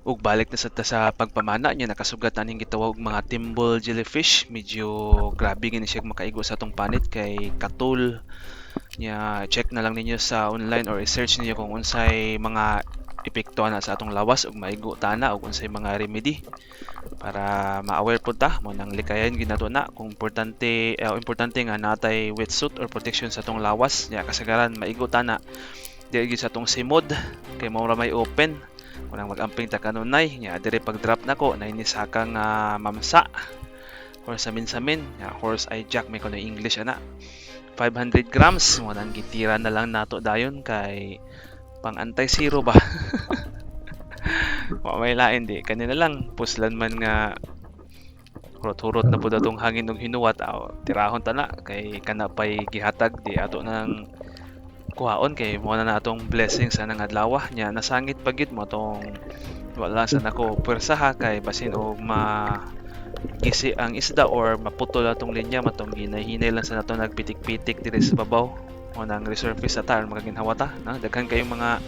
Ug balik na sa ta sa pagpamana niya, nakasugat na ning gitawag og mga timbal jellyfish. Medyo grabe gini siya makaigo sa atong panit kay katul nya. Check na lang ninyo sa online or i-search ninyo kung unsay mga epekto na sa atong lawas ug maigo tana ug unsay mga remedy para ma-aware pud ta mo nang likayan ginato na kung importante nga natay wetsuit or protection sa atong lawas nya. Kasagaran maigo tana dili gyud sa atong simod kay mao ra may open. Kunang mag-amping ta kanunay nya dire pag drop nako na ini sakang mamsa or samin-samin nya horse eye jack may kuno English ana. 500 grams mo nang gitira na lang nato dayon kay pang anti-zero ba. Wa may lain di kanina lang puslan man nga hurot-hurot na pud atong hangin og hinuwat tirahon ta na kay kana pay gihatag di ato nang kuhaon kay mo na natong blessings sa nang adlaw nya. Nasangit pagit mo tong wala sa nako pwersaha kay basin og gisi ang isda or maputol atong linya matong ginahinay lang sa nato nagpitik-pitik diri sa babaw o nang resurface sa tar makaginhawa ta na daghan kayong mga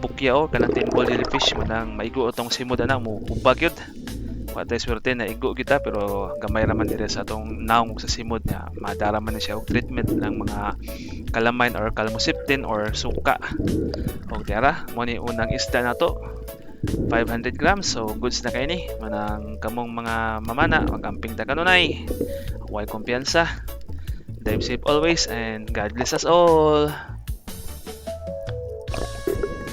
bukya o kanang timbal jellyfish mo nang maigo atong simod ana mo ubag yun. Patay swerte na igo kita pero gamay raman diri sa atong naong sa simod niya madara man na siya og treatment ng mga calamine or calmoseptin or suka. Og tara mo ni unang isda nato 500 grams so goods na kay ni manang kamong mga mamana magamping ta kanunay. Huwag kumpiyansa, drive safe always and God bless us all.